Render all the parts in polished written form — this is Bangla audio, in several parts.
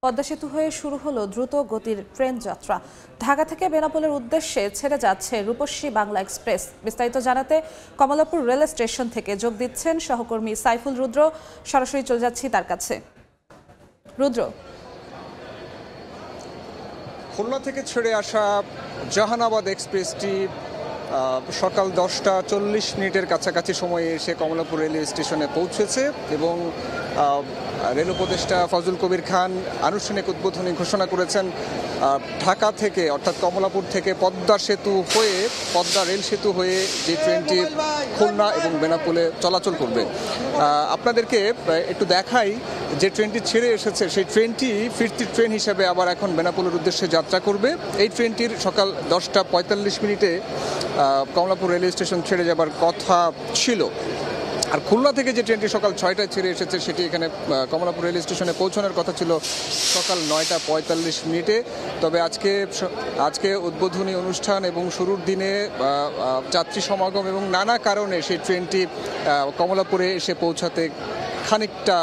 পদ্মা সেতু হয়ে শুরু হলো দ্রুত গতির ট্রেন যাত্রা। ঢাকা থেকে বেনাপোলের উদ্দেশ্যে ছেড়ে যাচ্ছে রূপসী বাংলা এক্সপ্রেস। বিস্তারিত জানাতে কমলাপুর রেল স্টেশন থেকে যোগ দিচ্ছেন সহকর্মী সাইফুল রুদ্র। সরাসরি চলে যাচ্ছি তার কাছে। রুদ্র, খুলনা থেকে ছেড়ে আসা জাহানাবাদ এক্সপ্রেসটি সকাল 10টা 40 কাছাকাছি সময়ে এসে কমলাপুর রেলওয়ে স্টেশনে পৌঁছেছে এবং রেল উপদেষ্টা ফজল কবির খান আনুষ্ঠানিক উদ্বোধনী ঘোষণা করেছেন ঢাকা থেকে অর্থাৎ কমলাপুর থেকে পদ্মা রেল সেতু হয়ে যে ট্রেনটি খুলনা এবং বেনাপোলে চলাচল করবে। আপনাদেরকে একটু দেখাই যে ট্রেনটি ছেড়ে এসেছে সেই ট্রেনটি ফিরতি ট্রেন হিসেবে আবার এখন বেনাপোলের উদ্দেশ্যে যাত্রা করবে। এই ট্রেনটির সকাল 10টা 45 কমলাপুর রেলওয়ে স্টেশন ছেড়ে যাবার কথা ছিল। আর খুলনা থেকে যে ট্রেনটি সকাল 6টায় ছেড়ে এসেছে সেটি এখানে কমলাপুর রেল স্টেশনে পৌঁছানোর কথা ছিল সকাল 9টা 45। তবে আজকে উদ্বোধনী অনুষ্ঠান এবং শুরুর দিনে যাত্রী সমাগম এবং নানা কারণে সেই ট্রেনটি কমলাপুরে এসে পৌঁছাতে খানিকটা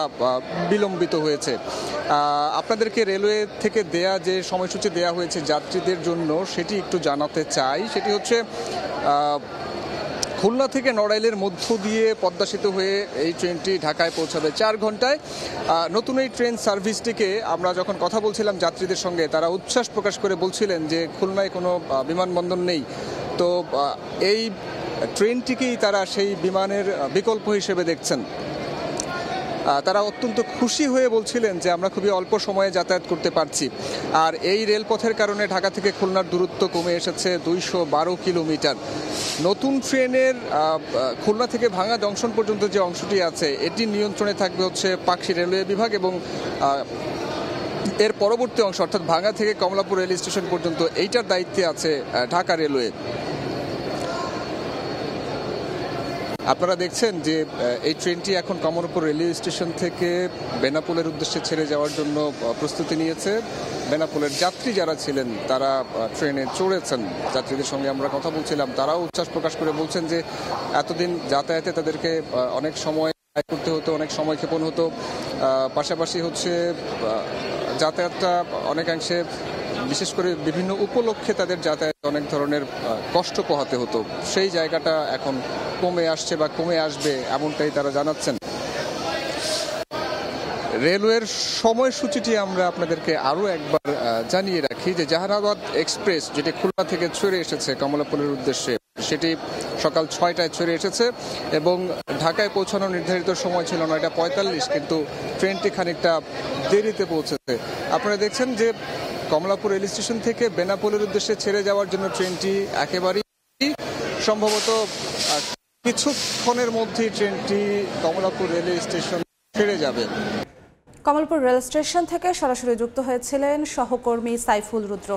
বিলম্বিত হয়েছে। আপনাদেরকে রেলওয়ে থেকে দেয়া যে সময়সূচি দেয়া হয়েছে যাত্রীদের জন্য সেটি একটু জানাতে চাই। সেটি হচ্ছে খুলনা থেকে নড়াইলের মধ্য দিয়ে পদ্মা সেতু হয়ে এই ট্রেনটি ঢাকায় পৌঁছাবে 4 ঘন্টায়। নতুন এই ট্রেন সার্ভিসটিকে আমরা যখন কথা বলছিলাম যাত্রীদের সঙ্গে, তারা উচ্ছ্বাস প্রকাশ করে বলছিলেন যে খুলনায় কোনো বিমানবন্দর নেই, তো এই ট্রেনটিকেই তারা সেই বিমানের বিকল্প হিসেবে দেখছেন। তারা অত্যন্ত খুশি হয়ে বলছিলেন যে আমরা খুবই অল্প সময়ে যাতায়াত করতে পারছি। আর এই রেলপথের কারণে ঢাকা থেকে খুলনার দূরত্ব কমে এসেছে 212 কিলোমিটার। নতুন ট্রেনের খুলনা থেকে ভাঙা জংশন পর্যন্ত যে অংশটি আছে এটি নিয়ন্ত্রণে থাকবে হচ্ছে পাকশী রেলওয়ে বিভাগ এবং এর পরবর্তী অংশ অর্থাৎ ভাঙা থেকে কমলাপুর রেল স্টেশন পর্যন্ত এইটার দায়িত্বে আছে ঢাকা রেলওয়ে। আপনারা দেখছেন যে এই ট্রেনটি এখন কমলাপুর রেলওয়ে স্টেশন থেকে বেনাপোলের উদ্দেশ্যে ছেড়ে যাওয়ার জন্য প্রস্তুতি নিয়েছে। বেনাপোলের যাত্রী যারা ছিলেন তারা ট্রেনে চড়েছেন। যাত্রীদের সঙ্গে আমরা কথা বলছিলাম, তারাও উচ্ছ্বাস প্রকাশ করে বলছেন যে এতদিন যাতায়াতে তাদেরকে অনেক সময় ব্যয় করতে হতো, অনেক সময় ক্ষেপণ হতো, পাশাপাশি হচ্ছে যাতায়াতটা অনেকাংশে বিশেষ করে বিভিন্ন উপলক্ষে তাদের যাতায়াত অনেক ধরনের কষ্ট পোহাতে হতো। সেই জায়গাটা এখন কমে আসছে বা কমে আসবে এমনটাই তারা জানাচ্ছেন। রেলওয়ের সময়সূচিটি আমরা আপনাদেরকে আরও একবার জানিয়ে রাখি যে জাহানাবাদ এক্সপ্রেস যেটি খুলনা থেকে ছেড়ে এসেছে কমলাপুরের উদ্দেশ্যে সেটি সকাল 6টায় ছেড়ে এসেছে এবং ঢাকায় পৌঁছানোর নির্ধারিত সময় ছিল 9টা 45, কিন্তু ট্রেনটি খানিকটা দেরিতে পৌঁছেছে। আপনারা দেখছেন যে কমলাপুর রেল স্টেশন থেকে বেনাপোলের উদ্দেশ্যে ছেড়ে যাওয়ার জন্য ট্রেনটি একেবারেই সম্ভবত কিছুক্ষণের মধ্যেই ট্রেনটি কমলাপুর রেলওয়ে স্টেশন ছেড়ে যাবে। কমলাপুর রেল স্টেশন থেকে সরাসরি যুক্ত হয়েছিলেন সহকর্মী সাইফুল রুদ্র।